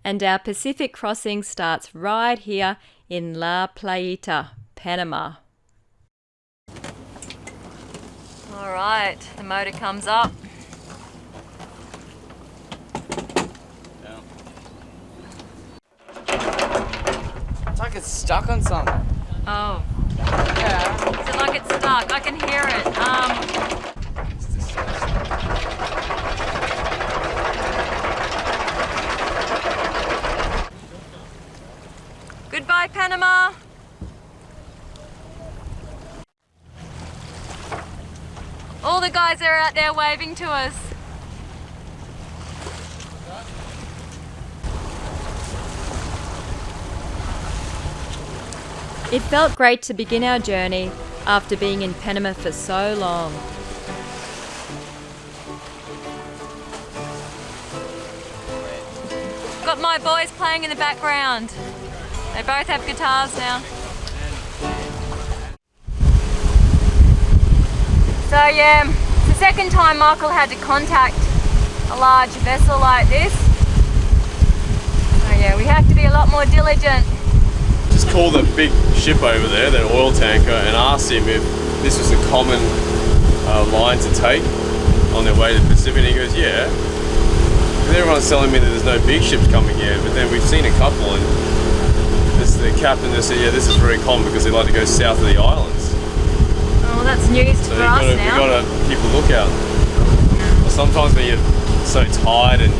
and our Pacific crossing starts right here in La Playita, Panama. All right, the motor comes up. It's like it's stuck on something. Oh. Yeah. Is it like it's stuck? I can hear it. Goodbye, Panama. All the guys are out there waving to us. It felt great to begin our journey after being in Panama for so long. Got my boys playing in the background. They both have guitars now. So yeah, it's the second time Michael had to contact a large vessel like this. So yeah, we have to be a lot more diligent. Just called a big ship over there, that oil tanker, and asked him if this was a common line to take on their way to the Pacific. And he goes, yeah. And everyone's telling me that there's no big ships coming here, but then we've seen a couple, and the captain just said, yeah, this is very common because they like to go south of the islands. Oh, well, that's news for us now. You've got to keep a lookout. Yeah. Sometimes when you're so tired and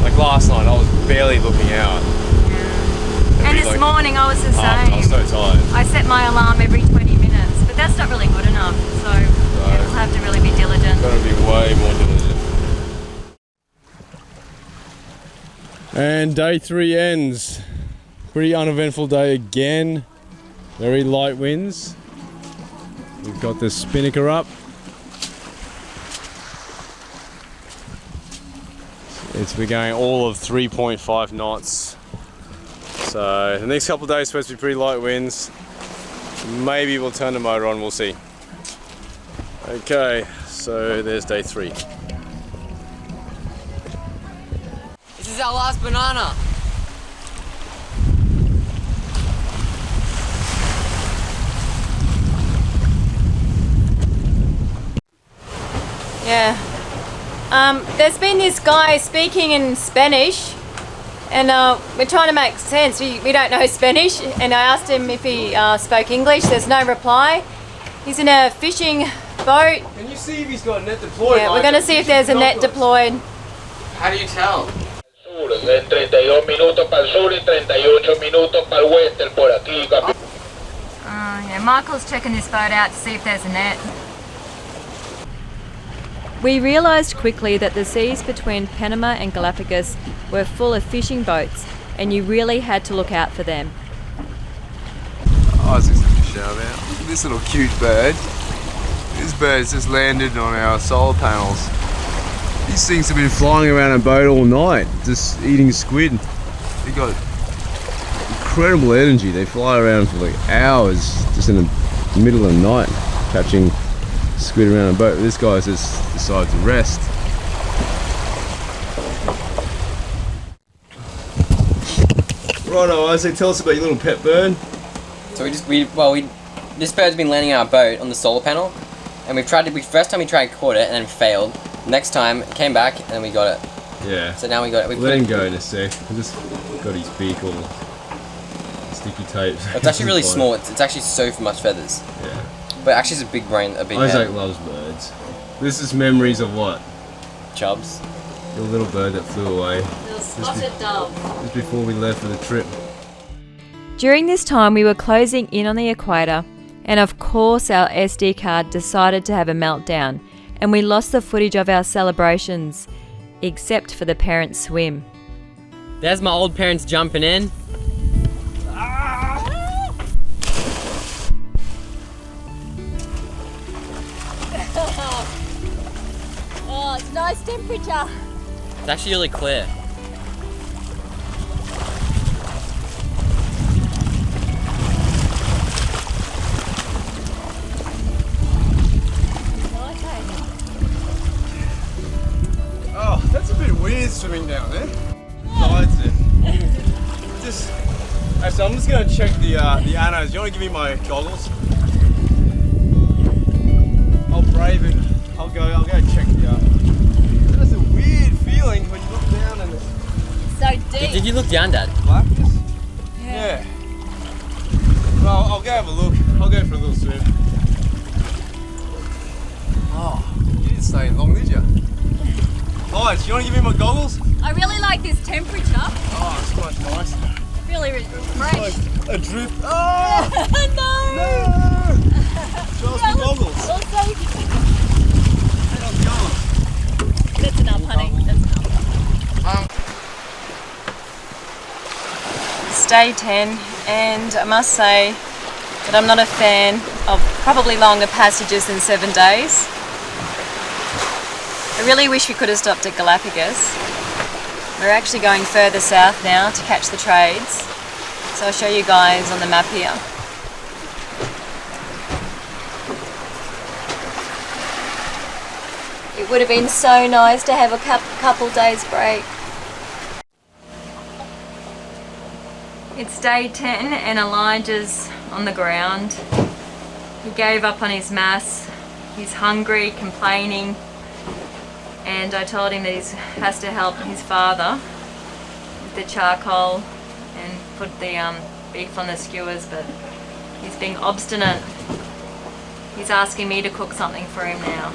like last night, I was barely looking out. And this morning I was the same. I was so tired. I set my alarm every 20 minutes, but that's not really good enough. So yeah, we'll have to really be diligent. Got to be way more diligent. And day 3 ends. Pretty uneventful day again. Very light winds. We've got the spinnaker up. We're going all of 3.5 knots. So the next couple of days supposed to be pretty light winds. Maybe we'll turn the motor on, we'll see. Okay, so there's day 3. This is our last banana. Yeah. There's been this guy speaking in Spanish, and we're trying to make sense. We don't know Spanish, and I asked him if he spoke English. There's no reply. He's in a fishing boat. Can you see if he's got a net deployed? Yeah, we're going to see if there's a net deployed. How do you tell? En 32 minutos para el sur y 38 minutos para el western por aquí. Yeah, Michael's checking this boat out to see if there's a net. We realised quickly that the seas between Panama and Galapagos were full of fishing boats, and you really had to look out for them. Isaac's having a shout out. This little cute bird. This bird's just landed on our solar panels. These things have been flying around a boat all night, just eating squid. They got incredible energy. They fly around for like hours, just in the middle of the night, catching squid around a boat. This guy's just decided to rest. Righto, Isaac, tell us about your little pet bird. So this bird's been landing on our boat on the solar panel, and first time we tried to caught it and then failed. Next time it came back and we got it. Yeah. So now we got it. Let him go in a sec. I just got his beak all sticky tape. It's actually really small. It's actually so much feathers. Yeah. But actually it's a big brain, a big Isaac head. loves birds. This is memories of what? Chubs. The little bird that flew away. Little spotted dove. Just before we left for the trip. During this time, we were closing in on the equator, and of course our SD card decided to have a meltdown, and we lost the footage of our celebrations, except for the parent swim. There's my old parents jumping in. Oh, it's nice temperature. It's actually really clear. Oh, that's a bit weird swimming down there. Tides it. Alright, so I'm just gonna check the anodes. You wanna give me my goggles? I'll brave it. I'll go check the That's a weird feeling when you look down and it's So deep. Did you look down, Dad? blackness. Yeah. Well, I'll go have a look. I'll go for a little swim. Oh, you didn't stay long, did you? Alright, you wanna give me my goggles? I really like this temperature. Oh, it's quite nice. Really fresh. A drip. Oh! No! Show us the goggles. Also, Hang on, goggles. that's enough, honey. That's enough. It's day 10, and I must say that I'm not a fan of probably longer passages than 7 days. I really wish we could have stopped at Galapagos. We're actually going further south now to catch the trades, so I'll show you guys on the map here. It would have been so nice to have a couple days break. It's day 10 and Elijah's on the ground. He gave up on his mass. He's hungry, complaining, and I told him that he has to help his father with the charcoal and put the beef on the skewers, but he's being obstinate. He's asking me to cook something for him now.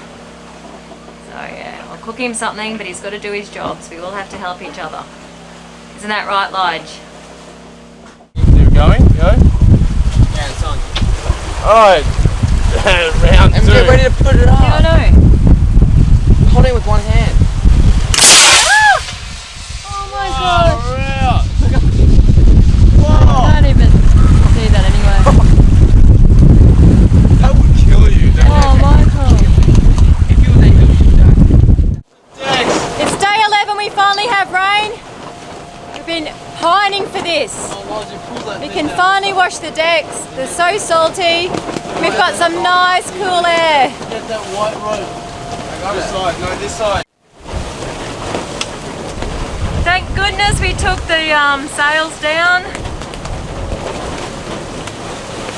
So yeah, I'll cook him something, but he's got to do his job, so we all have to help each other. Isn't that right, Lige? You going? Go? Yeah, it's on. Alright. Round And two. get ready to put it Yeah, I up. know. Hold it with one hand. Oh my gosh. Whoa. I can't even see that anyway. That would kill you, don't Oh, Michael. If you were there, you would shoot that. Thanks. It's day 11, we finally have rain. We've been pining for this. We can finally wash the decks. They're so salty. We've got some nice cool air. Get that white rope. This side, no, this side. Thank goodness we took the sails down.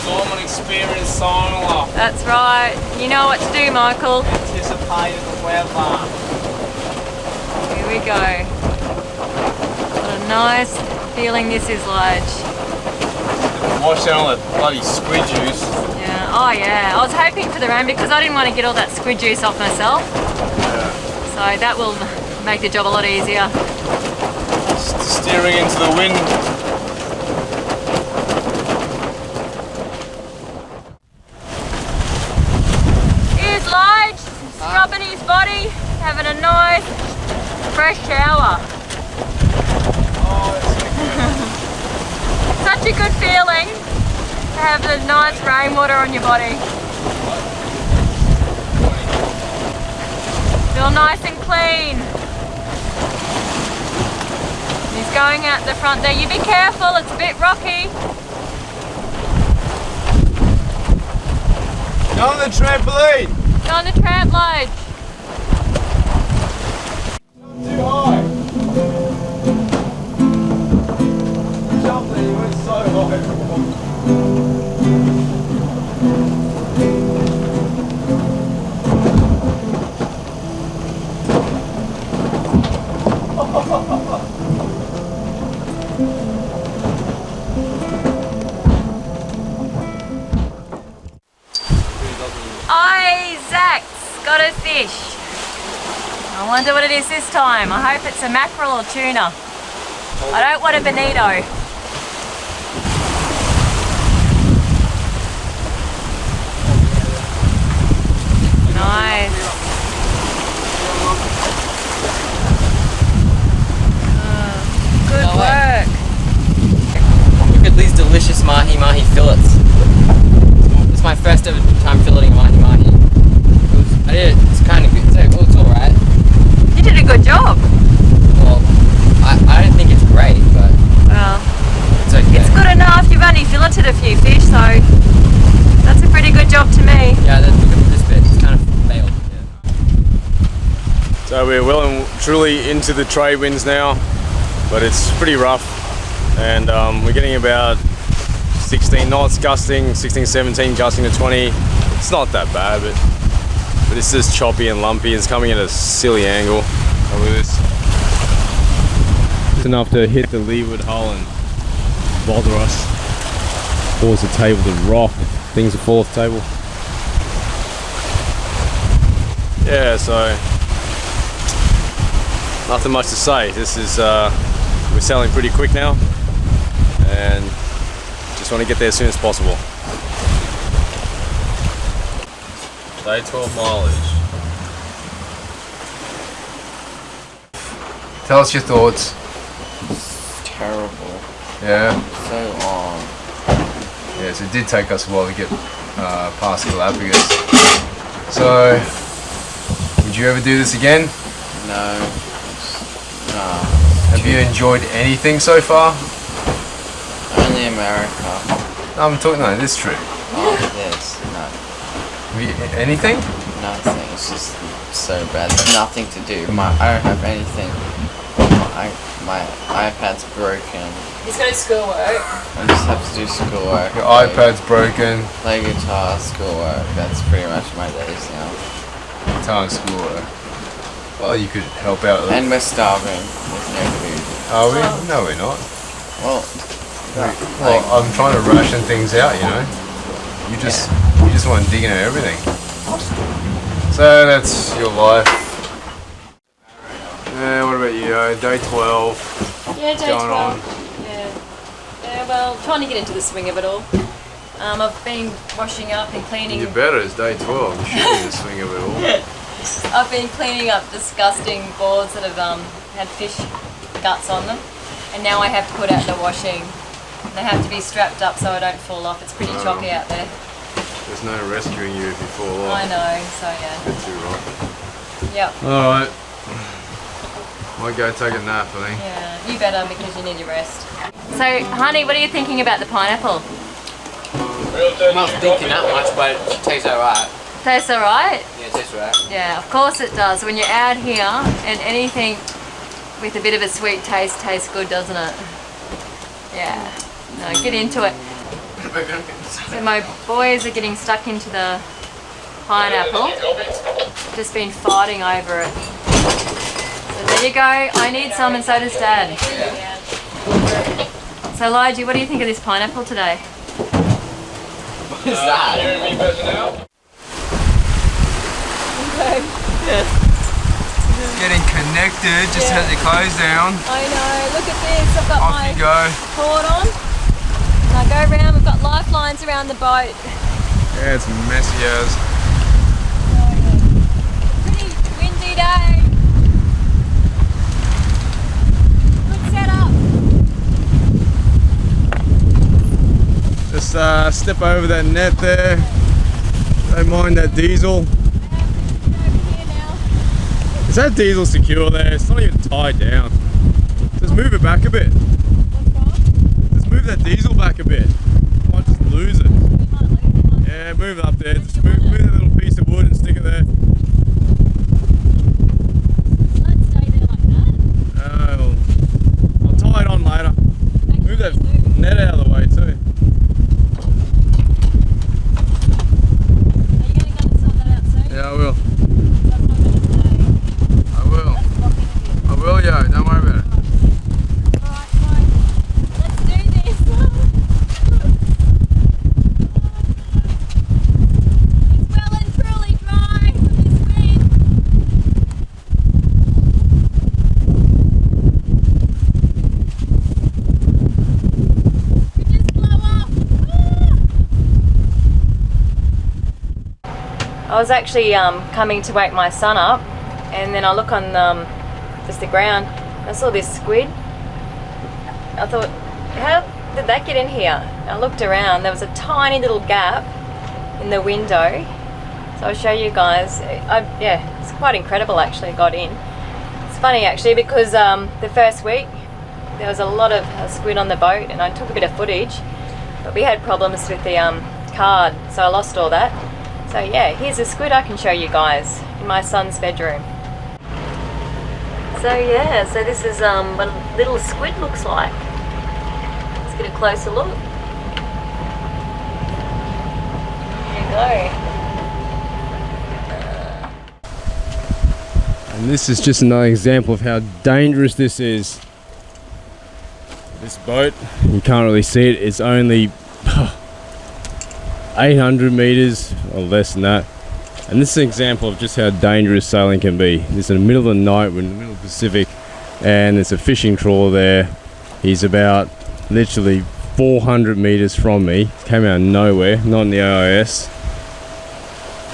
Storm experienced sailor. That's right. You know what to do, Michael. Anticipated the weather. Here we go. What a nice feeling this is, Lige. Wash down all that bloody squid juice. Yeah. Oh yeah. I was hoping for the rain because I didn't want to get all that squid juice off myself. So that will make the job a lot easier. Steering into the wind. Here's Lige, scrubbing his body, having a nice fresh shower. Such a good feeling to have the nice rainwater on your body. Feel nice and clean. He's going out the front there. You be careful, it's a bit rocky. Go on the trampoline. Go on the tramp, Lige. Too high. Jump there, you went so high. Isaac's got a fish. I wonder what it is this time. I hope it's a mackerel or tuna. I don't want a bonito. Nice. Good work. Look at these delicious mahi-mahi fillets. It's my first ever time filleting a mahi-mahi. I did it, it's kind of good, it's alright. You did a good job. Well, I don't think it's great, but Well, it's okay. it's good enough. You've only filleted a few fish, so that's a pretty good job to me. Yeah, look at this bit, it's kind of failed. So we're well and truly into the trade winds now, but it's pretty rough. and we're getting about 16 knots gusting, 16, 17 gusting to 20. It's not that bad, but it's just choppy and lumpy. It's coming at a silly angle. Look at this. It's enough to hit the leeward hull and bother us. Cause the table to rock. Things will fall off the table. Yeah, so nothing much to say. This is we're sailing pretty quick now, and just want to get there as soon as possible. Day 12 mileage. Tell us your thoughts. It's terrible. Yeah. So long. Yes, it did take us a while to get past Galapagos. So, would you ever do this again? No. No. Have you enjoyed anything so far? Only America. No, I'm talking, no, this trip. Oh, this. No. Have you, anything? Nothing. It's just so bad. There's nothing to do. I don't have anything. My iPad's broken. He's got his schoolwork. I just have to do schoolwork. Your iPad's broken. Play guitar, schoolwork. That's pretty much my days now. Time schoolwork. Well, you could help out with And we're starving with no food. Are we? No, we're not. Well, Well, I'm trying to ration things out, you know. You just want digging at everything. So that's your life. Yeah, what about you? Day 12. Yeah, day Going 12. on. Yeah, well, trying to get into the swing of it all. I've been washing up and cleaning. You're better, it's day 12. You should be in the swing of it all. I've been cleaning up disgusting boards that have had fish guts on them, and now I have to put out the washing. They have to be strapped up so I don't fall off. It's pretty choppy out there. There's no rescuing you if you fall off. I know, so yeah. Bit too right. Yep. Alright. Might go take a nap, I think. Yeah, you better because you need your rest. So, honey, what are you thinking about the pineapple? I'm not thinking that much, but it tastes alright. Tastes alright? Yeah, it tastes alright. Yeah, of course it does. When you're out here, and anything with a bit of a sweet taste tastes good, doesn't it? Yeah. No, get into it. So my boys are getting stuck into the pineapple. Just been fighting over it. So there you go. I need some, and so does Dad. So Lige, what do you think of this pineapple today? What is that? Getting connected, just had your clothes down. I know. Look at this. I've got Off my you go. cord on. And I go around. We've got lifelines around the boat. Yeah, it's messy as. Pretty windy day. Good setup. Just step over that net there. Don't mind that diesel. Is that diesel secure there? It's not even tied down. Just move it back a bit. Just move that diesel back a bit. You might just lose it. Yeah, move it up there. Just move that little piece of wood and stick it there. I'll tie it on later. Move that net out of the way too. Yeah, I will. I will, yo. Don't worry about it. Alright, fine. Let's do this. It's well and truly dry from this wind. We just blow off. I was actually coming to wake my son up, and then I look on just the ground. I saw this squid. I thought, how did that get in here? I looked around. There was a tiny little gap in the window. So I'll show you guys. Yeah, it's quite incredible actually. It got in. It's funny actually because the first week there was a lot of squid on the boat, and I took a bit of footage, but we had problems with the card, so I lost all that. So yeah, here's a squid I can show you guys in my son's bedroom. So yeah, so this is what a little squid looks like. get a closer look. There you go. And this is just another example of how dangerous this is. This boat, you can't really see it, it's only 800 meters or less than that. And this is an example of just how dangerous sailing can be. It's in the middle of the night, we're in the middle of the Pacific, and there's a fishing trawler there. He's about literally 400 meters from me. Came out of nowhere, not in the AIS.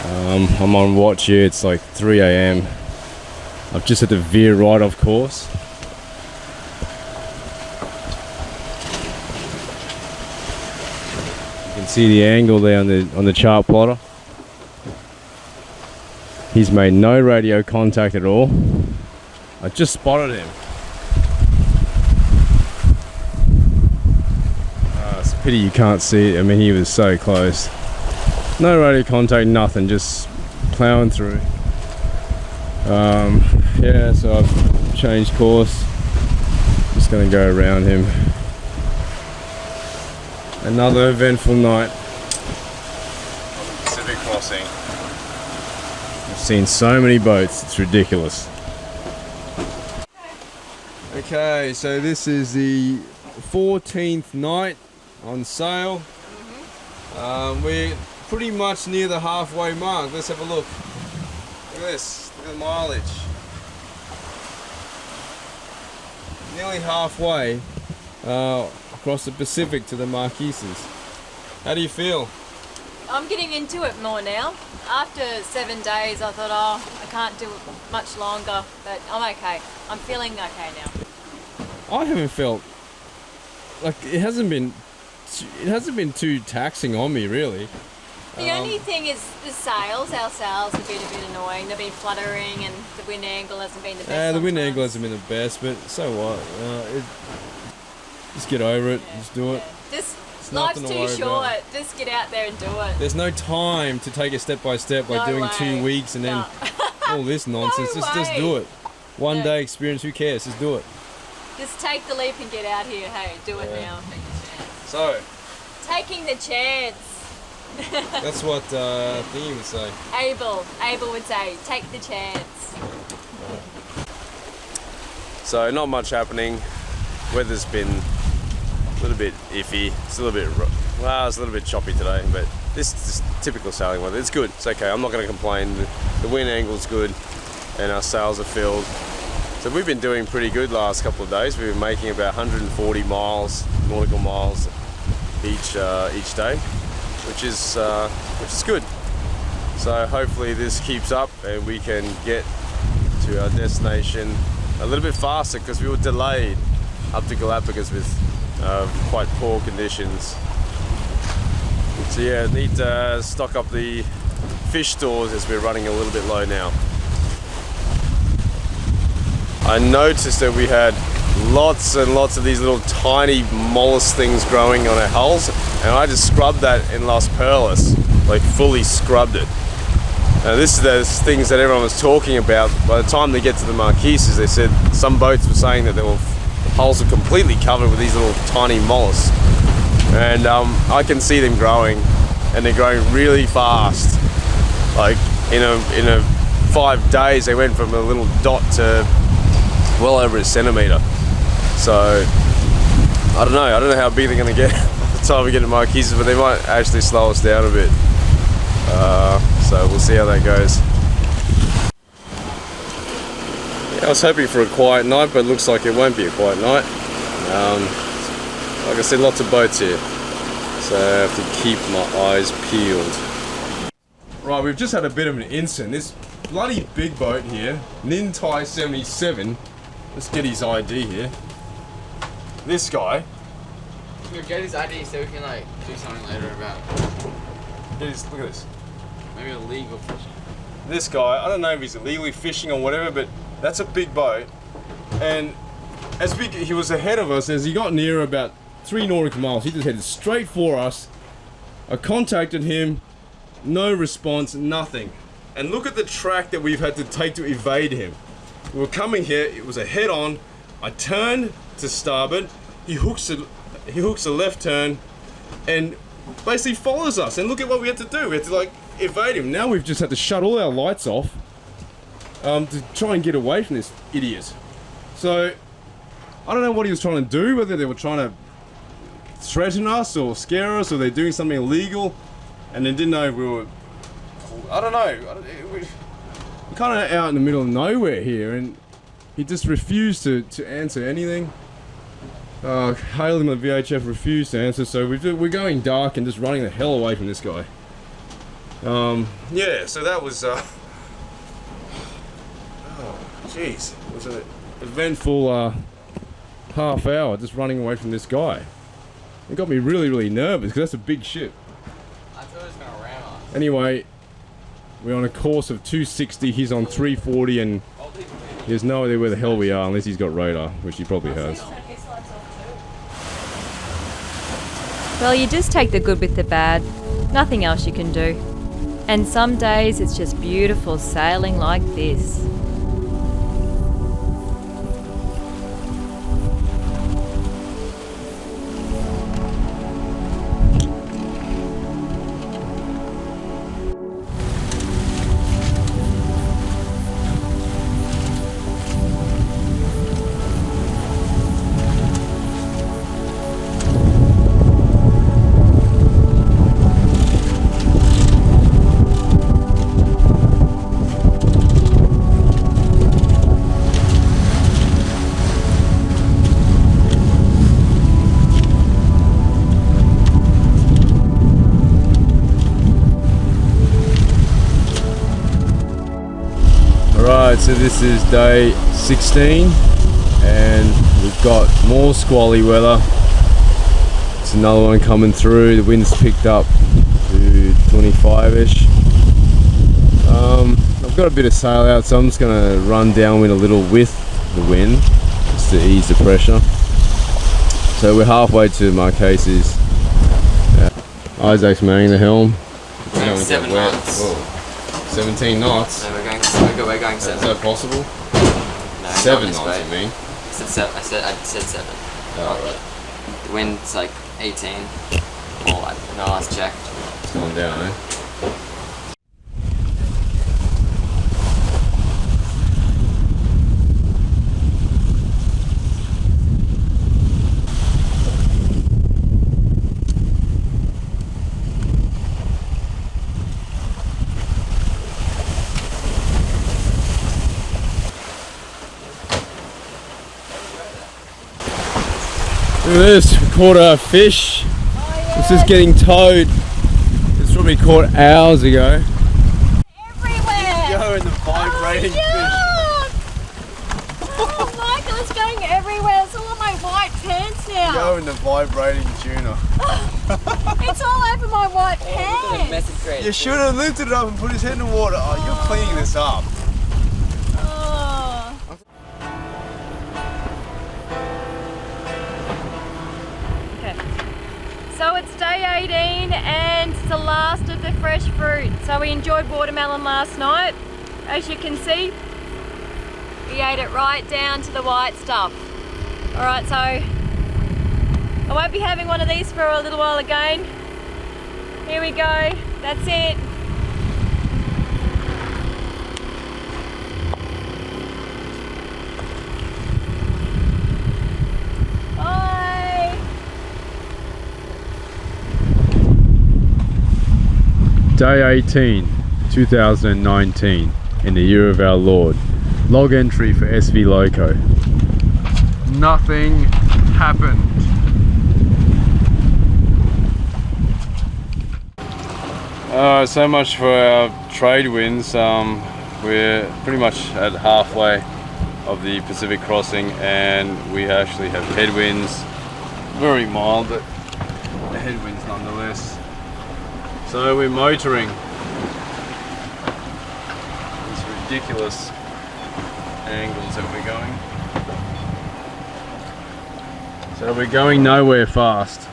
I'm on watch here, it's like 3 AM. I've just had to veer right off course. You can see the angle there on the chart plotter. He's made no radio contact at all. I just spotted him. It's a pity you can't see it. I mean, he was so close. No radio contact, nothing, just plowing through. Yeah, so I've changed course. Just gonna go around him. Another eventful night on the Pacific crossing. I've seen so many boats, it's ridiculous. Okay, so this is the 14th night on sail. We're pretty much near the halfway mark. Let's have a look. Look at this, look at the mileage. Nearly halfway across the Pacific to the Marquises. How do you feel? I'm getting into it more now. After 7 days, I thought, oh, I can't do it much longer, but I'm okay. I'm feeling okay now. I haven't felt like it hasn't been too taxing on me really. The only thing is the sails. Our sails have been a bit annoying. They've been fluttering and the wind angle hasn't been the best. Yeah, the wind sometimes. angle hasn't been the best, but so what? Just get over it. Just do it. Just It's life's nothing to too worry short. about. Just get out there and do it. There's no time to take it step by step like No doing way. 2 weeks and then No. all this nonsense. Just way. do it. One No. day experience. Who cares? Just do it. Just take the leap and get out here. Hey, do it now. So Taking the chance. that's what Thingy would say. Abel would say, take the chance. So not much happening. Weather's been a little bit iffy. It's a little bit it's a little bit choppy today, but this is typical sailing weather. It's good. It's okay. I'm not going to complain. The wind angle's good, and our sails are filled. So we've been doing pretty good last couple of days. We've been making about 140 miles, nautical miles, each day, which is good. So hopefully this keeps up and we can get to our destination a little bit faster because we were delayed up to Galapagos with quite poor conditions. So yeah, need to stock up the fish stores as we're running a little bit low now. I noticed that we had lots and lots of these little tiny mollusk things growing on our hulls, and I just scrubbed that in Las Perlas, like fully scrubbed it. Now this is the things that everyone was talking about. By the time they get to the Marquises, they said some boats were saying that the hulls are completely covered with these little tiny mollusks, and I can see them growing, and they're growing really fast. Like in a 5 days, they went from a little dot to well over a centimetre. So I don't know how big they're going to get by the time we get to Marquises, but they might actually slow us down a bit. So we'll see how that goes. Yeah, I was hoping for a quiet night, but it looks like it won't be a quiet night. Like I said, lots of boats here, so I have to keep my eyes peeled. Right, we've just had a bit of an incident. This bloody big boat here, Nintai 77. Let's get his ID here. This guy. We'll get his ID so we can like do something later about it. Look at this. Maybe illegal fishing. This guy, I don't know if he's illegally fishing or whatever, but that's a big boat. And he was ahead of us. As he got near about 3 nautical miles, he just headed straight for us. I contacted him, no response, nothing. And look at the track that we've had to take to evade him. We were coming here, it was a head on. I turned to starboard, he hooks he hooks a left turn and basically follows us. And look at what we had to do. We had to like evade him. Now we've just had to shut all our lights off to try and get away from this idiot. So I don't know what he was trying to do, whether they were trying to threaten us or scare us, or they're doing something illegal and they didn't know if we were, I don't know. We're kind of out in the middle of nowhere here, and he just refused to answer anything. Hailed him on the VHF, refused to answer, so we're going dark and just running the hell away from this guy. Yeah, so that was, oh, jeez, it was an eventful half hour just running away from this guy. It got me really, really nervous because that's a big ship. I thought it was gonna ram us. Anyway, we're on a course of 260, he's on 340, and he has no idea where the hell we are unless he's got radar, which he probably has. Well, you just take the good with the bad. Nothing else you can do. And some days it's just beautiful sailing like this. Alright, so this is day 16 and we've got more squally weather. It's another one coming through. The wind's picked up to 25-ish. I've got a bit of sail out, so I'm just going to run downwind a little with the wind just to ease the pressure. So we're halfway to Marquesas. Isaac's manning the helm. We're going 7 knots. Whoa. 17 knots? No, we're going 7. Is that possible? No, 7 knots, I mean. I said 7. Oh, right. The wind's like 18. Well, no, last checked. It's going down, eh? Look at this, we caught a fish. It's just getting towed. It's probably caught hours ago. Everywhere! Go in the vibrating fish. Oh Michael, it's going everywhere. It's all on my white pants now. Go in the vibrating tuna. It's all over my white pants. You should have lifted it up and put his head in the water. Oh, you're cleaning this up. Oh. Okay. So it's day 18 and it's the last of the fresh fruit. So we enjoyed watermelon last night. As you can see, we ate it right down to the white stuff. Alright, so I won't be having one of these for a little while again. Here we go, that's it. Bye! Day 18, 2019, in the year of our Lord. Log entry for SV Loco. Nothing happened. So much for our trade winds. We're pretty much at halfway of the Pacific crossing and we actually have headwinds. Very mild, but headwinds nonetheless. So we're motoring. These ridiculous angles that we're going. So we're going nowhere fast.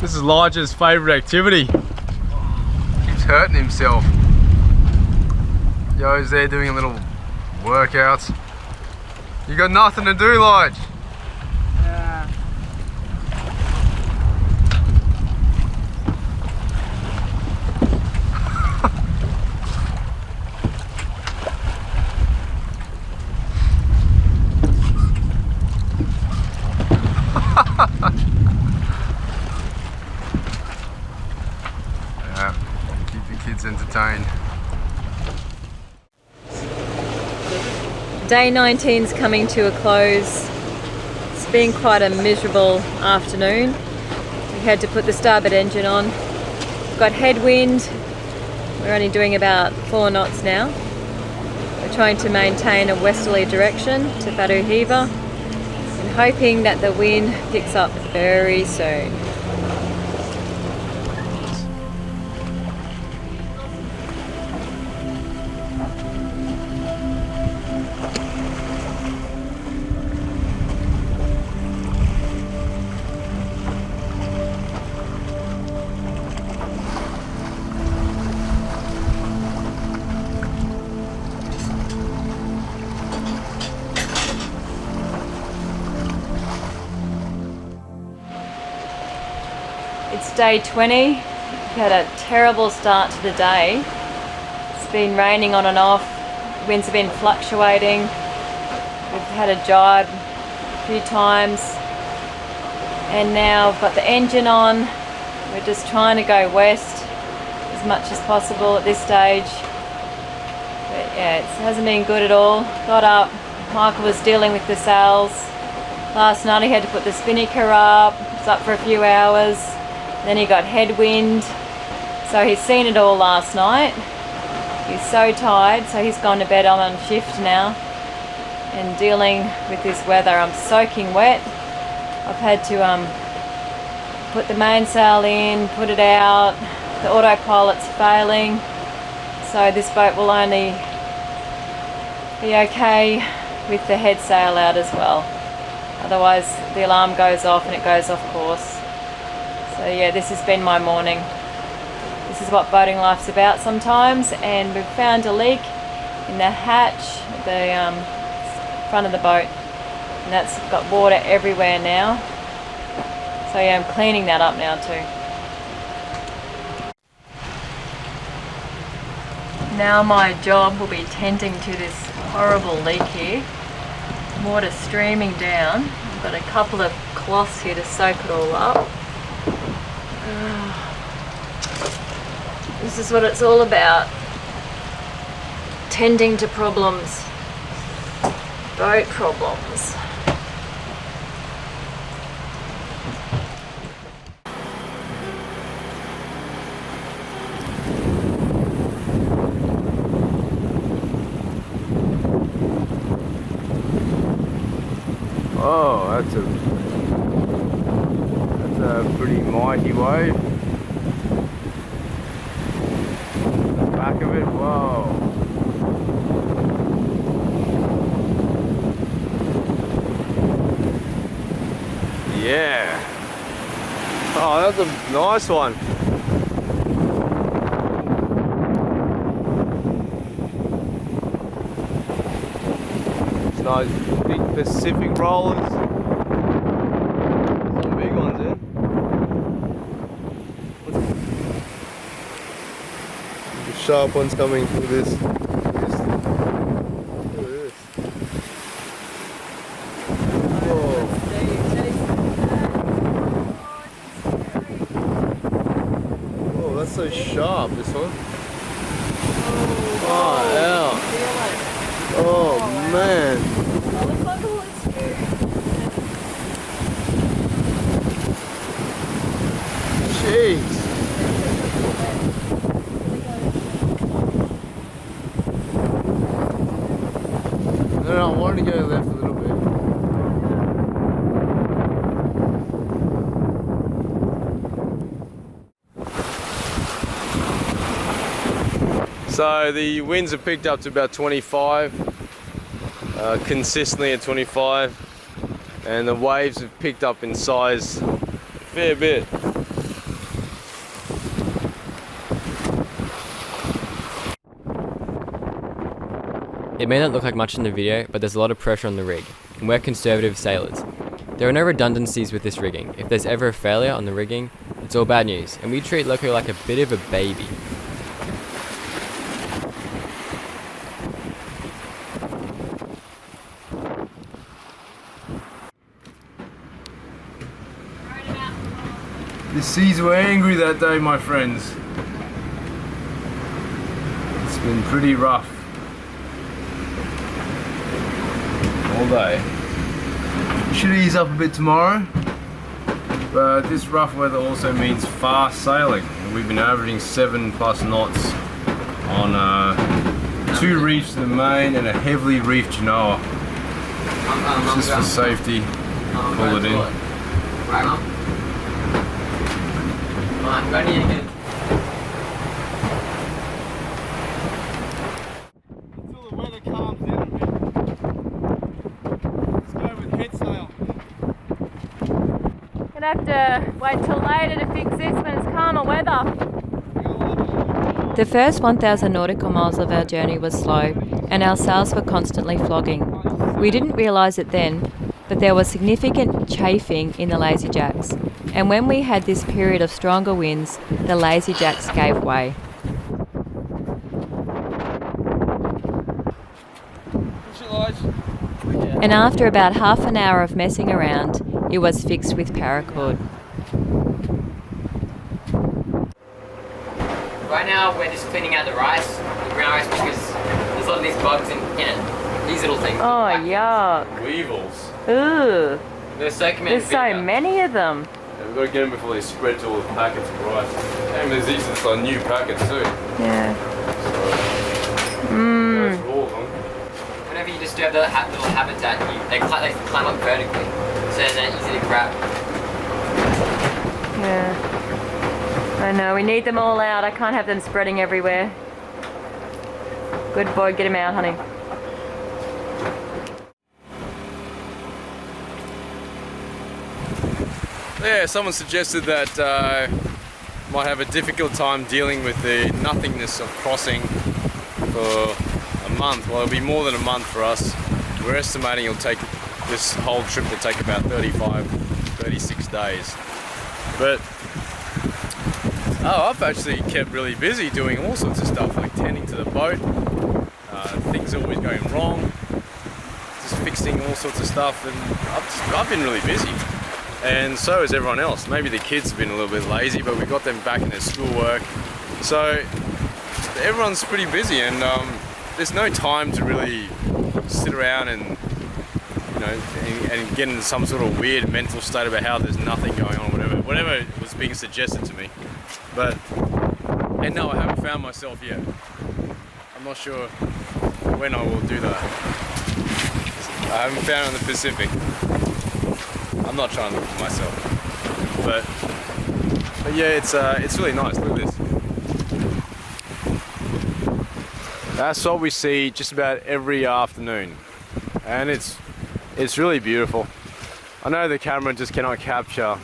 This is Elijah's favourite activity. Keeps hurting himself. Yo's there doing a little workout. You got nothing to do, Lodge. Yeah. Yeah, keep your kids entertained. Day 19's coming to a close. It's been quite a miserable afternoon. We had to put the starboard engine on. We've got headwind. We're only doing about 4 knots now. We're trying to maintain a westerly direction to Batu Hiva and hoping that the wind picks up very soon. It's day 20. We've had a terrible start to the day. It's been raining on and off. Winds have been fluctuating. We've had a jibe a few times. And now we've got the engine on. We're just trying to go west as much as possible at this stage. But yeah, it hasn't been good at all. Got up. Michael was dealing with the sails. Last night he had to put the spinnaker up. It was up for a few hours. Then he got headwind, so he's seen it all last night. He's so tired, so he's gone to bed. I'm on shift now and dealing with this weather. I'm soaking wet. I've had to put the mainsail in, put it out. The autopilot's failing, so this boat will only be okay with the head sail out as well. Otherwise the alarm goes off and it goes off course. So yeah, this has been my morning. This is what boating life's about sometimes, and we've found a leak in the hatch at the front of the boat, and that's got water everywhere now. So yeah, I'm cleaning that up now too. Now my job will be tending to this horrible leak here. Water streaming down. I've got a couple of cloths here to soak it all up. This is what it's all about. Tending to problems. Boat problems. Oh, that's a pretty mighty wave. Back of it, whoa. Yeah. Oh, that's a nice one. It's nice, big Pacific rollers. Some big ones, eh? The sharp ones coming through this. Look at this. Whoa. Oh, that's so sharp, this one. Oh, yeah. Oh, man. Jeez. No, I wanted to go left a little bit. So the winds have picked up to about 25, consistently at 25, and the waves have picked up in size a fair bit. It may not look like much in the video, but there's a lot of pressure on the rig, and we're conservative sailors. There are no redundancies with this rigging. If there's ever a failure on the rigging, it's all bad news, and we treat Loco like a bit of a baby. The seas were angry that day, my friends. It's been pretty rough all day. It should ease up a bit tomorrow, but this rough weather also means fast sailing. We've been averaging 7+ knots on 2 reefs in the main and a heavily reefed Genoa. Just for safety, pull it in. Until the weather calms down a bit. Let's go with head sail. Gonna have to wait till later to fix this when it's calmer weather. The first 1,000 nautical miles of our journey was slow, and our sails were constantly flogging. We didn't realise it then, but there was significant chafing in the lazy jacks, and when we had this period of stronger winds, the lazy jacks gave way. And after about half an hour of messing around, it was fixed with paracord. Right now we're just cleaning out the rice, the brown rice, because there's a lot of these bugs in it. These little things. Oh, yuck. Weevils. Ooh. There's There's so many of them. Yeah, we've got to get them before they spread to all the packets of rice. And there's these are new packets too. Yeah. Goes for all of them. Whenever you disturb the little habitat, they climb up vertically, so they're easy to grab. Yeah. I know, we need them all out. I can't have them spreading everywhere. Good boy, get him out, honey. Yeah, someone suggested that might have a difficult time dealing with the nothingness of crossing for a month. Well, it'll be more than a month for us. We're estimating it'll take this whole trip to take about 36 days. But I've actually kept really busy doing all sorts of stuff, like tending to the boat. Things are always going wrong. Just fixing all sorts of stuff, and I've been really busy. And so has everyone else. Maybe the kids have been a little bit lazy, but we got them back in their schoolwork. So everyone's pretty busy, and there's no time to really sit around and and get in some sort of weird mental state about how there's nothing going on, whatever was being suggested to me. And no, I haven't found myself yet. I'm not sure when I will do that. I haven't found it in the Pacific. I'm not trying to look for myself, but yeah, it's really nice. Look at this. That's what we see just about every afternoon, and it's really beautiful. I know the camera just cannot capture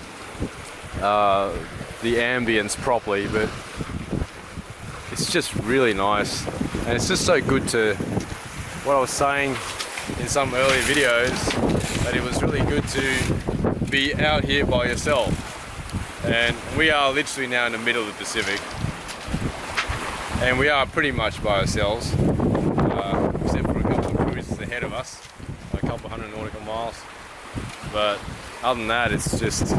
the ambience properly, but it's just really nice, and it's just so good to what I was saying in some earlier videos, that it was really good to be out here by yourself. And we are literally now in the middle of the Pacific, and we are pretty much by ourselves, except for a couple of cruises ahead of us, a couple hundred nautical miles. But other than that, it's just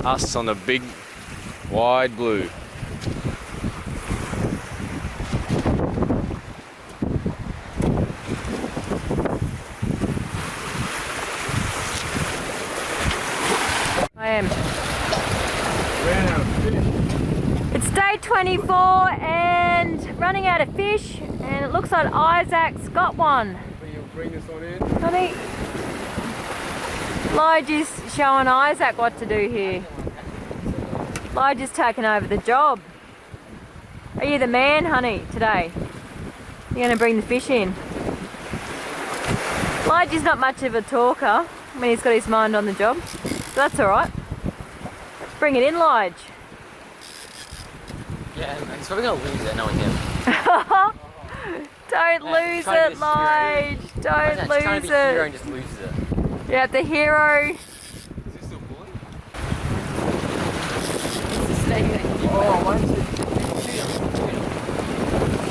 us on the big wide blue. I am. It's day 24 and running out of fish, and it looks like Isaac's got one. Will you bring this on in? Honey, Lige's showing Isaac what to do here. Lige's taking over the job. Are you the man, honey, today? You're going to bring the fish in. Lige's not much of a talker when he's got his mind on the job, so that's alright. Bring it in, Lige. Yeah, he's probably going to lose it knowing him. Don't lose trying to it, be a hero. Lige. Don't Trying to lose be a hero it. and just loses it. Yeah, the hero. Is he still pulling?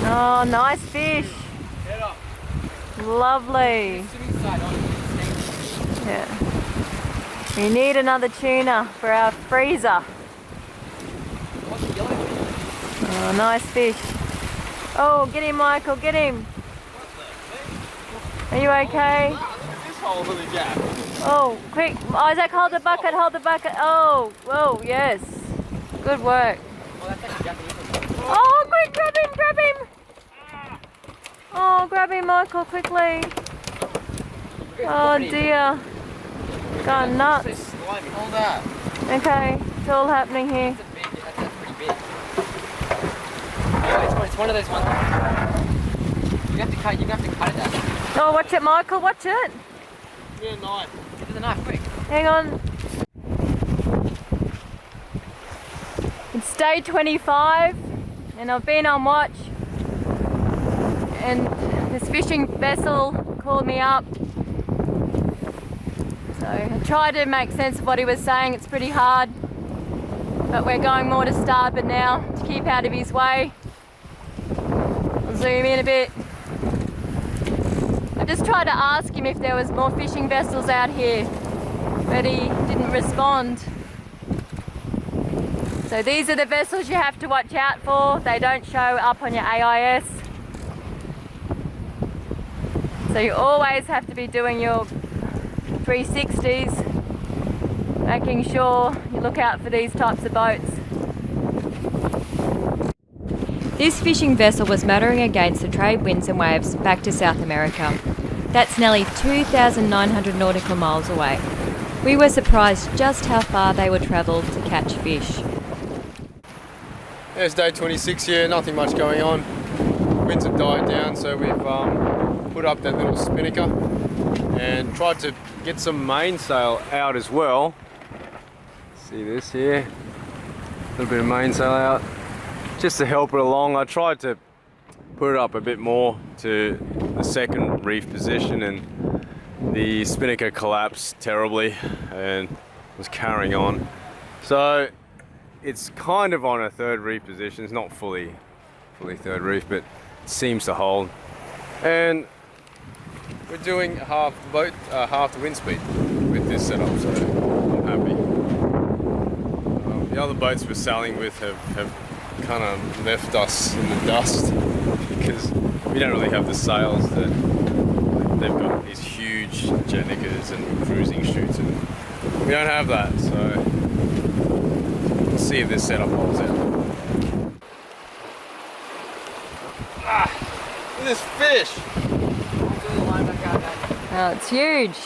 Oh, nice fish. Head up. Lovely. Swimming side on. Yeah. We need another tuna for our freezer. What's the yellow fish? Oh, nice fish. Oh, get him, Michael, get him. Are you okay? Wow, look at this hole for the gap. Oh, quick. Isaac, hold the bucket, hold the bucket. Oh, whoa, yes. Good work. Oh, that's actually Japanese. Oh, quick, grab him, grab him. Oh, grab him, Michael, quickly. Oh, dear. Gone So nuts. slimy. Hold that. Okay, it's all happening here. That's pretty big. Yeah, it's one of those ones. You have to cut it out. Oh, watch it, Michael, watch it. Give me a knife. Get the knife quick. Hang on. It's day 25 and I've been on watch and this fishing vessel called me up. So I tried to make sense of what he was saying. It's pretty hard, but we're going more to starboard now to keep out of his way. I'll zoom in a bit. I just tried to ask him if there was more fishing vessels out here, but he didn't respond. So these are the vessels you have to watch out for. They don't show up on your AIS. So you always have to be doing your 360s, making sure you look out for these types of boats. This fishing vessel was motoring against the trade winds and waves back to South America. That's nearly 2,900 nautical miles away. We were surprised just how far they would travel to catch fish. Yeah, it's day 26 here, nothing much going on. Winds have died down, so we've put up that little spinnaker and tried to get some mainsail out as well. See this here? A little bit of mainsail out, just to help it along. I tried to put it up a bit more to the second reef position and the spinnaker collapsed terribly and was carrying on. So it's kind of on a third reef position. It's not fully third reef, but it seems to hold. And we're doing half the boat, half the wind speed with this setup, so I'm happy. The other boats we're sailing with have kind of left us in the dust because we don't really have the sails that they've got. These huge jetnickers and cruising chutes, and we don't have that. So we'll see if this setup holds out. Look at this fish! Oh, it's huge.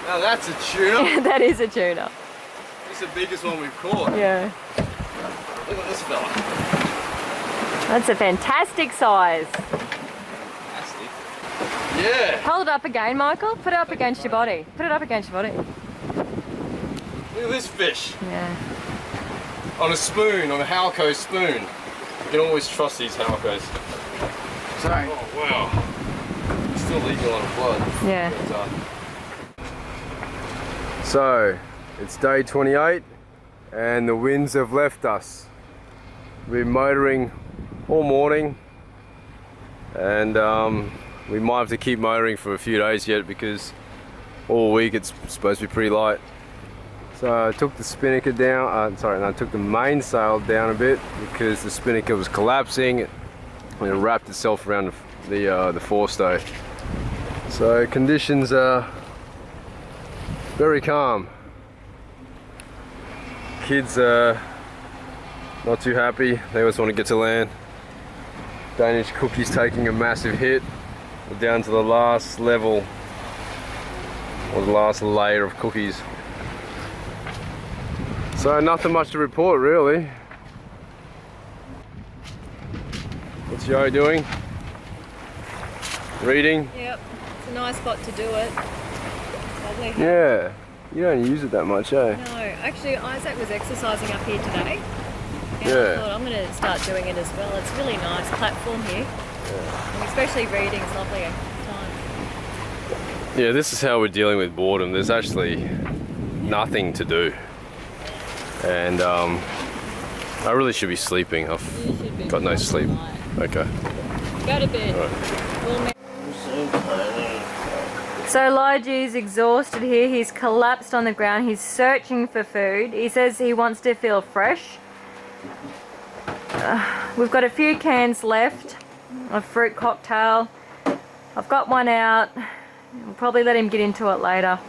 Now that's a tuna. That is a tuna. It's the biggest one we've caught. Yeah. Look at this fella. That's a fantastic size. Fantastic. Yeah. Hold it up again, Michael. Put it up against your body. Put it up against your body. Look at this fish. Yeah. On a spoon, on a Halco spoon. You can always trust these Halcos. Sorry. Oh wow. Still legal on flood. Yeah. So, it's day 28 and the winds have left us. We've been motoring all morning and we might have to keep motoring for a few days yet because all week it's supposed to be pretty light. So I took the spinnaker down, I took the mainsail down a bit because the spinnaker was collapsing and it wrapped itself around the forestay. So conditions are very calm. Kids are not too happy, they always want to get to land. Danish cookie's taking a massive hit. We're down to the last level, or the last layer of cookies. So nothing much to report really. What's Yo doing? Reading? Yep. It's a nice spot to do it. Lovely. Yeah. You don't use it that much, eh? No, actually Isaac was exercising up here today. And Yeah. I thought I'm going to start doing it as well. It's really nice platform here. And especially reading is lovely time. Yeah, this is how we're dealing with boredom. There's actually nothing to do. And I really should be sleeping. I've got no sleep. Okay. Go to bed. Right. So Liju's exhausted here. He's collapsed on the ground. He's searching for food. He says he wants to feel fresh. We've got a few cans left of fruit cocktail. I've got one out. We'll probably let him get into it later.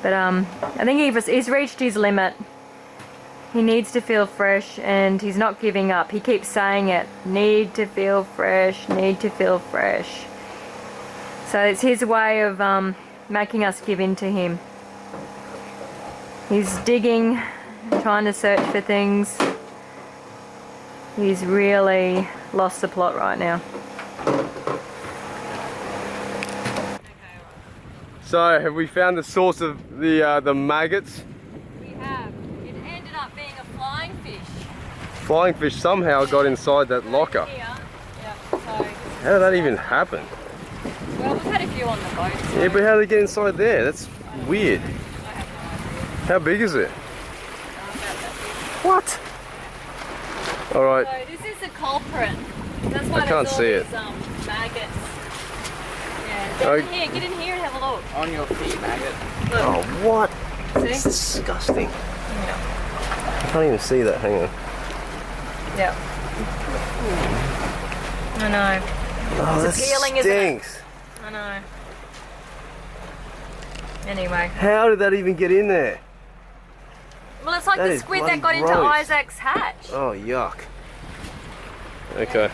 But I think he's reached his limit. He needs to feel fresh and he's not giving up. He keeps saying it. Need to feel fresh, need to feel fresh. So it's his way of making us give in to him. He's digging, trying to search for things. He's really lost the plot right now. So, have we found the source of the maggots? We have. It ended up being a flying fish. Flying fish somehow got inside that locker. Here. Yeah, so, How did that even happen? well, we've had a few on the boat. So Yeah, but how did it get inside there? That's weird. How big is it? What? Alright, So this is the culprit. That's why I can't there's all see it. these, maggots. Yeah, Oh. get in here and have a look. On your feet, maggot. oh what? See? It's disgusting. Yeah. I can't even see that, hang on. Yeah. I know. Oh, that appealing, isn't it? stinks. I know. Anyway. How did that even get in there? Well, it's like That the is squid that got bloody into gross. Isaac's hatch. Oh, yuck. Okay.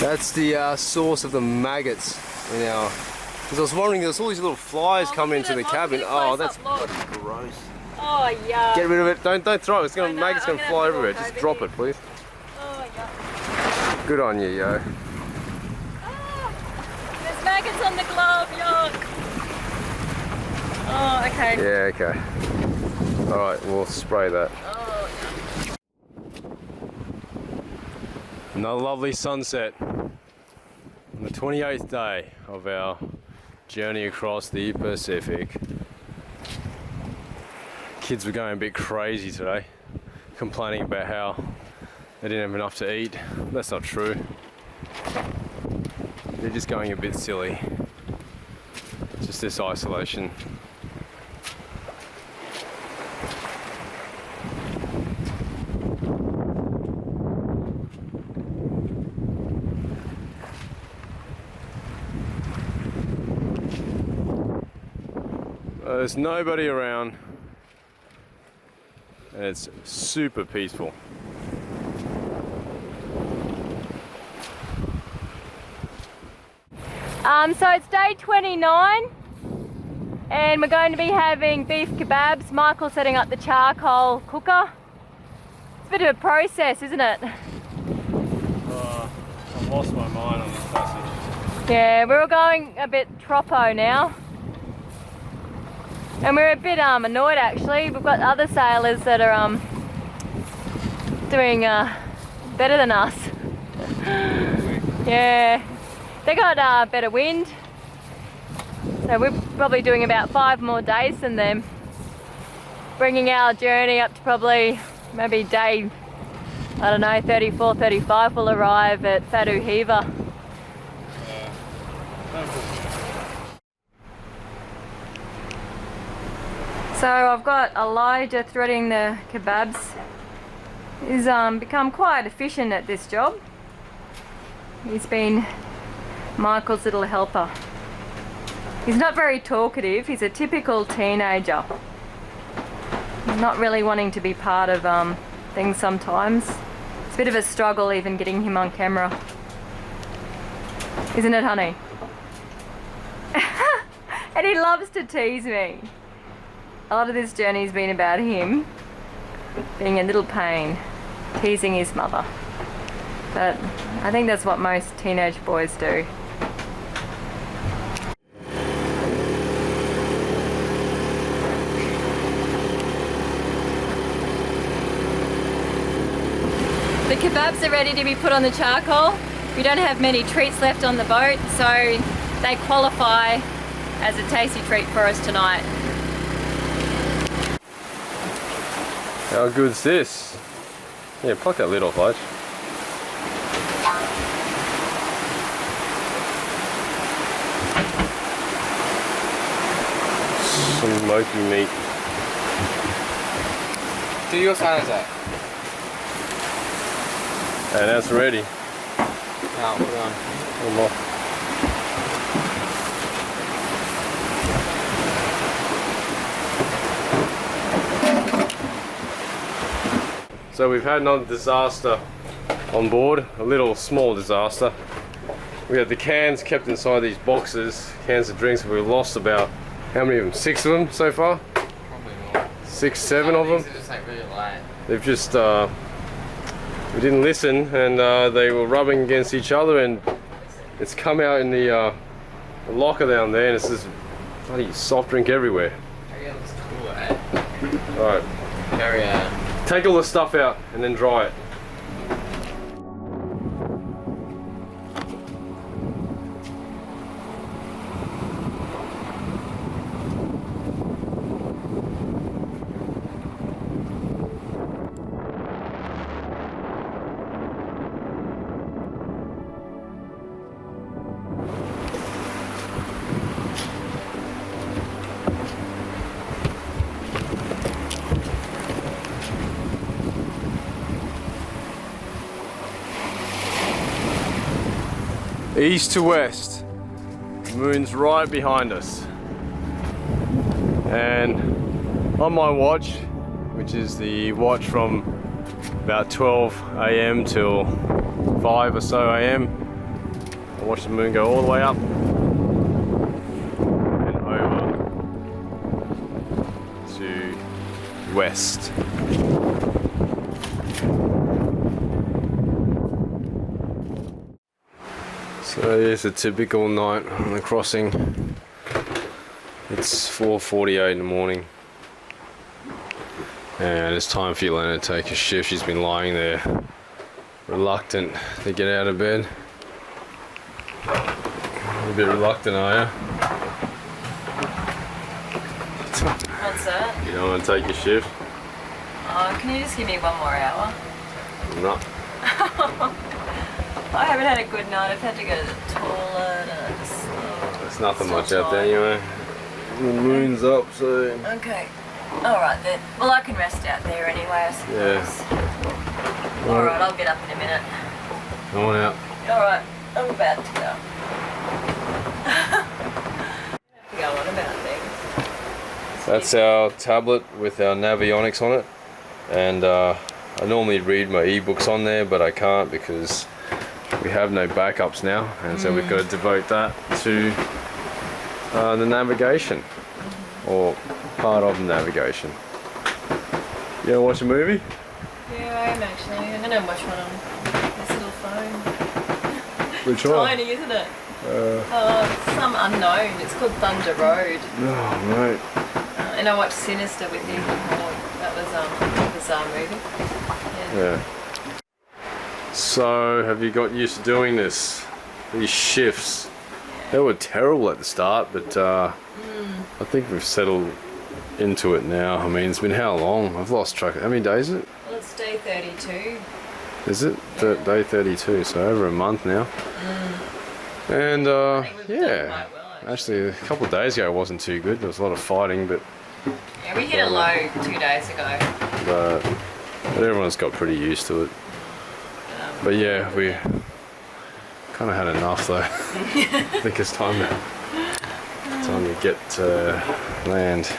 That's the source of the maggots in our... Because I was wondering, there's all these little flies coming into the cabin. Oh, that's look. gross. Oh, yeah. Get rid of it. Don't throw it. It's gonna I know, maggots I'm gonna gonna fly have to everywhere. walk Just over drop here. it, please. Oh, yeah. Good on you, yo. Ah, there's maggots on the glove, yuck. Oh, okay. Yeah, okay. All right, we'll spray that. Oh, Another lovely sunset on the 28th day of our journey across the Pacific. Kids were going a bit crazy today, complaining about how they didn't have enough to eat. That's not true. They're just going a bit silly. Just this isolation. There's nobody around and it's super peaceful. So it's day 29 and we're going to be having beef kebabs. Michael's setting up the charcoal cooker. It's a bit of a process, isn't it? I've lost my mind on this passage. Yeah, we're all going a bit Troppo now. And we're a bit annoyed actually. We've got other sailors that are doing better than us. Yeah, they got better wind. So we're probably doing about 5 more days than them. Bringing our journey up to probably maybe day, I don't know, 34, 35 we'll arrive at Fatu Hiva. So I've got Elijah threading the kebabs. He's become quite efficient at this job. He's been Michael's little helper. He's not very talkative. He's a typical teenager. Not really wanting to be part of things sometimes. It's a bit of a struggle even getting him on camera. Isn't it, honey? And he loves to tease me. A lot of this journey's been about him being a little pain, teasing his mother. But I think that's what most teenage boys do. The kebabs are ready to be put on the charcoal. We don't have many treats left on the boat, so they qualify as a tasty treat for us tonight. How good's this? Yeah, pluck that lid off, Lodge. Smoky meat. Do your silence that. And that's ready. Now, put it on. One more. So we've had another disaster on board, a little small disaster. We had the cans kept inside these boxes, cans of drinks, and we lost about, how many of them? 6 of them so far? Probably more. 6, 7 of them. These are just like really light. They've just, we didn't listen, and they were rubbing against each other, and it's come out in the locker down there, and it's just bloody soft drink everywhere. Carry out this cool, eh? Alright, Carry out. take all the stuff out and then dry it. East to west, the moon's right behind us, and on my watch, which is the watch from about 12 AM till 5 or so AM, I watch the moon go all the way up and over to west. So here's a typical night on the crossing. It's 4:48 in the morning, and it's time for Yelena to take a shift. She's been lying there, reluctant to get out of bed. A bit reluctant, are you? What's that? You don't want to take your shift? Can you just give me one more hour? No. I haven't had a good night. I've had to go to the toilet and I just... There's nothing much out there anyway. The moon's up, so... Okay. Alright then. Well, I can rest out there anyway, I suppose. Yeah. Alright, I'll get up in a minute. Come on out. Alright, I'm about to go. I go on about things. That's our tablet with our Navionics on it, and I normally read my ebooks on there, but I can't because we have no backups now, and so we've got to devote that to the navigation, or part of the navigation. You gonna watch a movie? Yeah, I am actually. I'm gonna watch one on this little phone. Which one? Tiny, isn't it? It's some unknown. It's called Thunder Road. Oh, mate. And I watched Sinister with you before. That was a bizarre movie. Yeah. So, have you got used to doing this? These shifts? They were terrible at the start, but I think we've settled into it now. I mean, it's been how long? I've lost track. How many days is it? Well, it's day 32. Is it? Day 32, so over a month now. And yeah, actually a couple of days ago it wasn't too good. There was a lot of fighting, but Yeah, we hit a low 2 days ago. but everyone's got pretty used to it. But yeah, we kind of had enough though. I think it's time to get to land.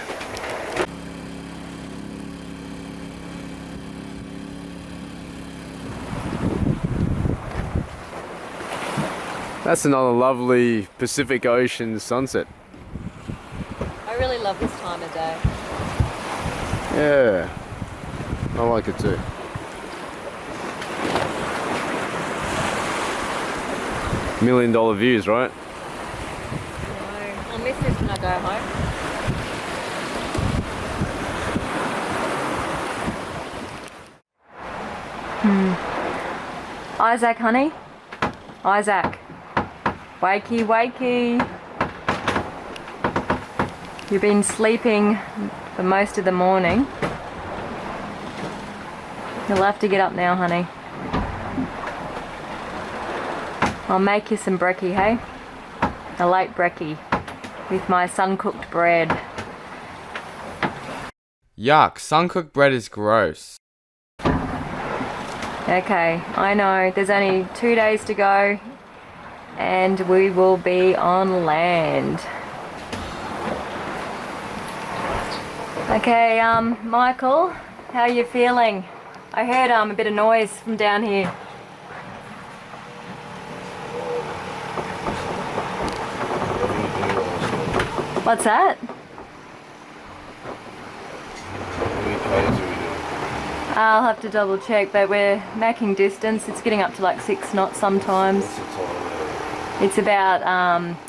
That's another lovely Pacific Ocean sunset. I really love this time of day. Yeah, I like it too. $1 million views, right? I'll miss this when I go home. Isaac, honey. Isaac. Wakey, wakey. You've been sleeping for most of the morning. You'll have to get up now, honey. I'll make you some brekkie, hey? A late brekkie with my sun-cooked bread. Yuck, sun-cooked bread is gross. Okay, I know. There's only 2 days to go and we will be on land. Okay, Michael, how are you feeling? I heard a bit of noise from down here. What's that? I'll have to double check, but we're making distance. It's getting up to like 6 knots sometimes. It's about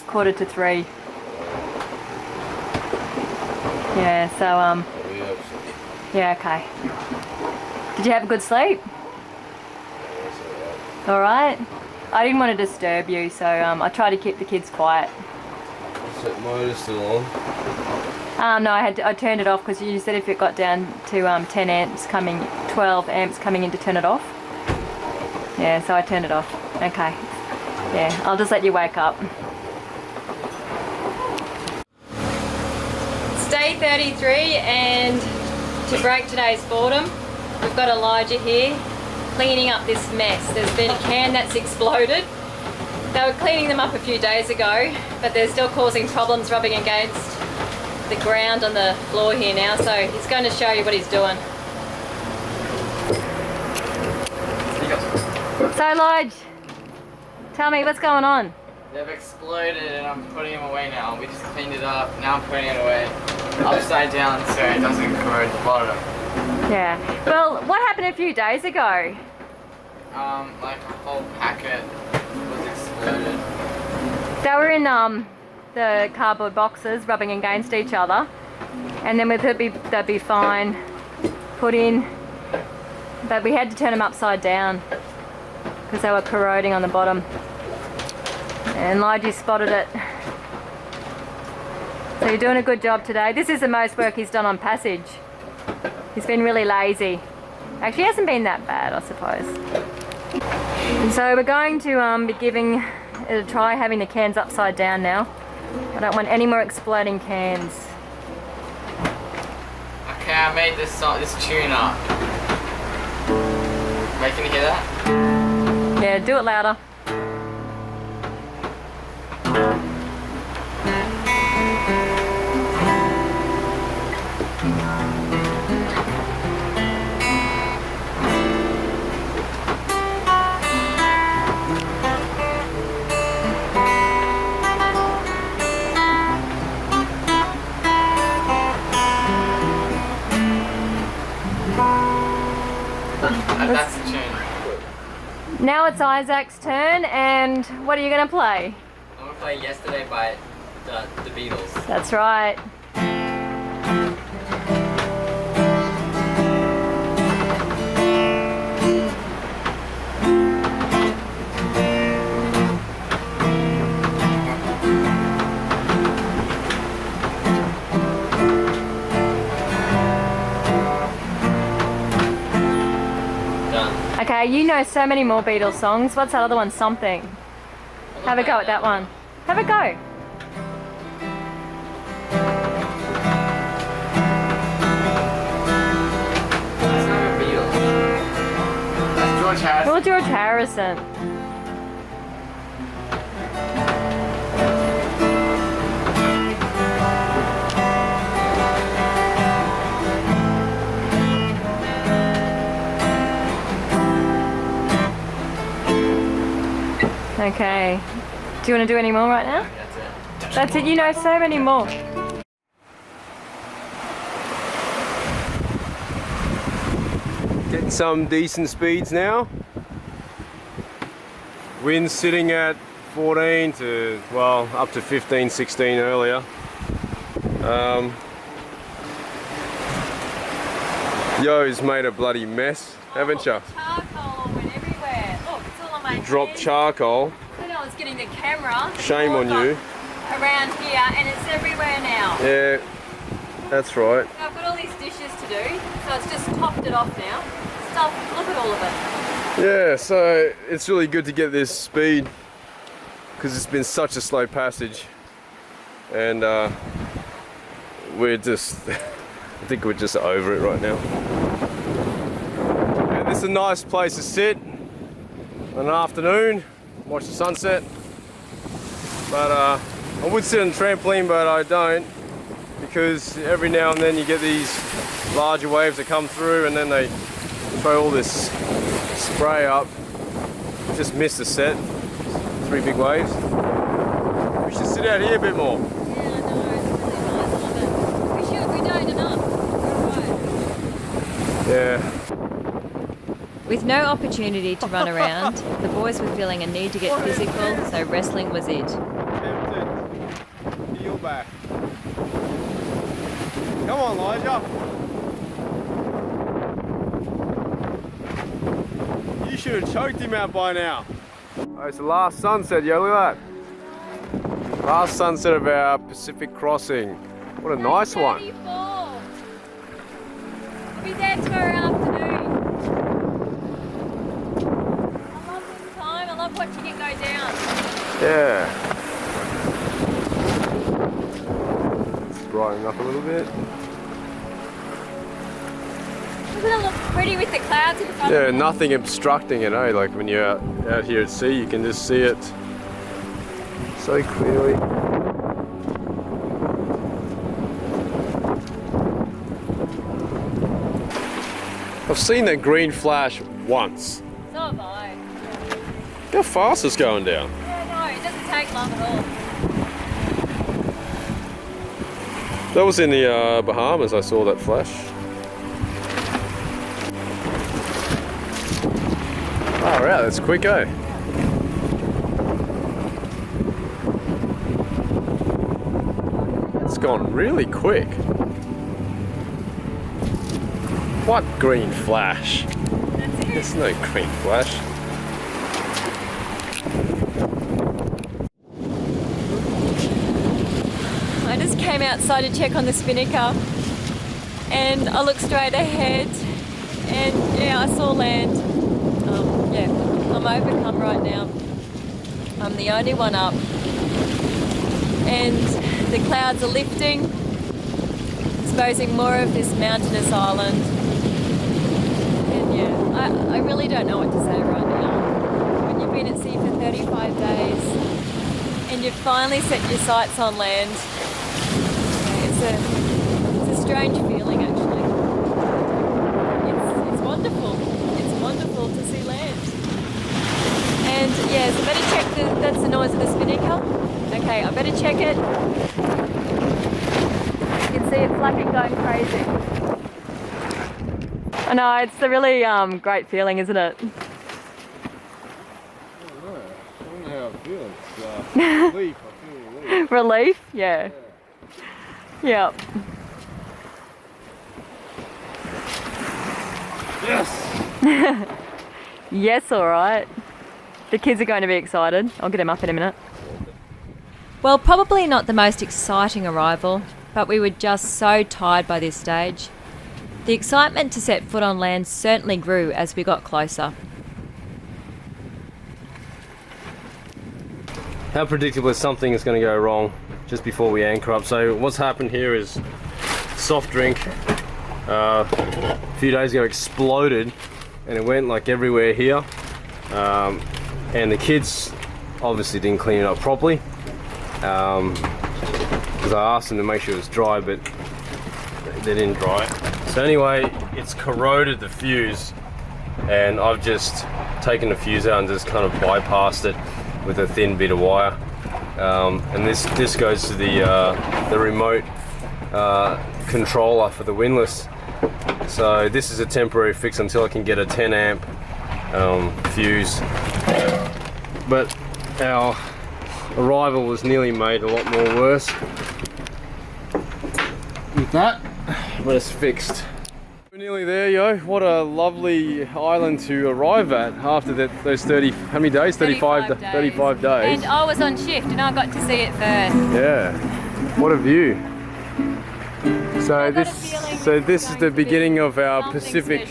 2:45. Yeah, so yeah, okay. Did you have a good sleep? All right. I didn't want to disturb you, so I tried to keep the kids quiet. Is that motor still on? No, I turned it off because you said if it got down to 10 amps coming, 12 amps coming in to turn it off. Yeah, so I turned it off. Okay. Yeah, I'll just let you wake up. It's day 33 and to break today's boredom, we've got Elijah here cleaning up this mess. There's been a can that's exploded. They were cleaning them up a few days ago, but they're still causing problems rubbing against the ground on the floor here now, so he's going to show you what he's doing. So Lodge, tell me what's going on. They've exploded and I'm putting them away now. We just cleaned it up, now I'm putting it away upside down so it doesn't corrode the bottom. Yeah, well, what happened a few days ago? Like a whole packet was exploded. They were in the cardboard boxes rubbing against each other, and then they'd be fine, put in, but we had to turn them upside down because they were corroding on the bottom, and Lige spotted it. So you're doing a good job today. This is the most work he's done on passage. He's been really lazy. Actually, it hasn't been that bad, I suppose. And so we're going to be giving it a try, having the cans upside down now. I don't want any more exploding cans. Okay, I made this tune up. Wait, can you hear that? Yeah, do it louder. That's the tune. Now it's Isaac's turn, and what are you going to play? I'm going to play Yesterday by the Beatles. That's right. Okay, you know so many more Beatles songs. What's that other one? Something. Have a go at that one. Have a go. That's not a Beatles. That's George Harrison. Well, George Harrison. Okay. Do you want to do any more right now? That's it. That's it. You know so many more. Getting some decent speeds now. Wind's sitting at 14 to, well, up to 15, 16 earlier. Yo's made a bloody mess, haven't you? Charcoal went everywhere. Look, it's all drop charcoal. Then I was getting the camera. Shame on you. Around here, and it's everywhere now. Yeah, that's right. So I've got all these dishes to do, so it's just topped it off now. Stuff, look at all of it. Yeah, so it's really good to get this speed because it's been such a slow passage, and we're just, I think we're just over it right now. And this is a nice place to sit on an afternoon, watch the sunset. But I would sit on a trampoline, but I don't, because every now and then you get these larger waves that come through, and then they throw all this spray up. Just missed the set. 3 big waves. We should sit out here a bit more. Yeah, I know, it's really nice, I love it. We should, we don't enough. We're right. Yeah. With no opportunity to run around, the boys were feeling a need to get physical, so wrestling was it. Tempted. Heel back. Come on, Elijah. You should have choked him out by now. Oh, it's the last sunset, yo, look at that. Last sunset of our Pacific crossing. What a nice one. 34. We'll be there tomorrow afternoon. I love this time. I love watching it go down. Yeah. Let's brighten up a little bit. Doesn't it look pretty with the clouds in front Yeah, of it? nothing obstructing it, eh? Like when you're out here at sea, you can just see it so clearly. I've seen that green flash once. So have I. Look how fast it's going down. Yeah, no, it doesn't take long at all. That was in the Bahamas, I saw that flash. Oh, right, that's quick, eh? It's gone really quick. What green flash? That's it. There's no green flash. I just came outside to check on the spinnaker, and I looked straight ahead, and yeah, I saw land. Yeah, I'm overcome right now. I'm the only one up, and the clouds are lifting, exposing more of this mountainous island. And yeah, I really don't know what to say right now. When you've been at sea for 35 days and you've finally set your sights on land, it's a strange feeling actually. It's wonderful. It's wonderful to see land. And yeah, so I better check that's the noise of the spinnaker. Okay, I better check it. You can see it flapping, going crazy. I know, it's a really great feeling, isn't it? I don't know how I feel. It's relief. I feel relief. Relief? Yeah. Yeah. Yes! Yes, all right. The kids are going to be excited. I'll get them up in a minute. Well, probably not the most exciting arrival, but we were just so tired by this stage. The excitement to set foot on land certainly grew as we got closer. How predictable is something is going to go wrong just before we anchor up? So what's happened here is soft drink a few days ago exploded, and it went like everywhere here, and the kids obviously didn't clean it up properly, because I asked them to make sure it was dry, but they didn't dry it. So anyway, it's corroded the fuse, and I've just taken the fuse out and just kind of bypassed it with a thin bit of wire, and this goes to the remote controller for the windlass. So this is a temporary fix until I can get a 10 amp fuse. But our arrival was nearly made a lot more worse with that, but it's fixed. We're Nearly there, yo. What a lovely island to arrive at after those 30, how many days? 35 days. And I was on shift and I got to see it first. Yeah. What a view. So got a feeling this is going the to be beginning of our something Pacific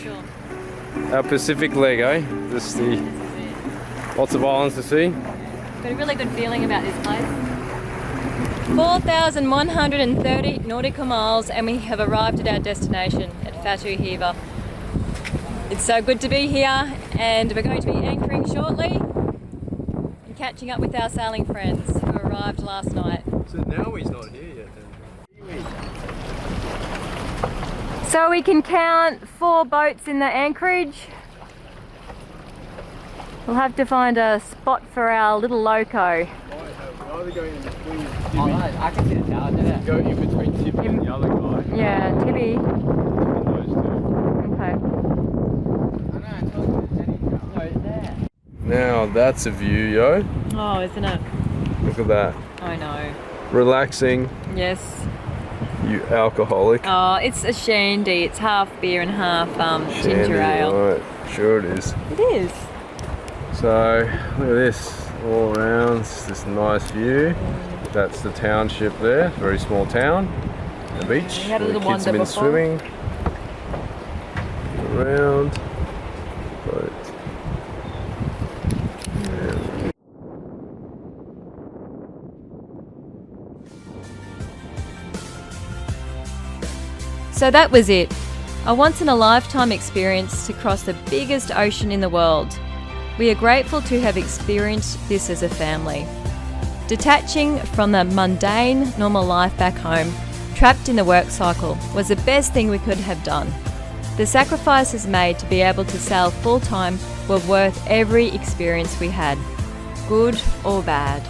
special. leg, eh? Just the lots of islands to see. Got a really good feeling about this place. 4,130 nautical miles and we have arrived at our destination at Fatu Hiva. It's so good to be here and we're going to be anchoring shortly and catching up with our sailing friends who arrived last night. So now he's not here yet then. So we can count 4 boats in the anchorage. We'll have to find a spot for our little loco. Either go in between Oh, no, I can see the tower there. go in between Tippy and the other guy. Yeah, Tibby. And those two. Okay. Now that's a view, yo. Oh, isn't it? Look at that. I know. Relaxing, Yes. you alcoholic. Oh, it's a shandy. It's half beer and half ginger Shandy, ale. right. Sure it is. It is. So look at this all around. It's this nice view. That's the township there. Very small town. The beach. We had a where the little kids have wander been before. swimming around. But So that was it. A once in a lifetime experience to cross the biggest ocean in the world. We are grateful to have experienced this as a family. Detaching from the mundane, normal life back home, trapped in the work cycle, was the best thing we could have done. The sacrifices made to be able to sail full time were worth every experience we had, good or bad.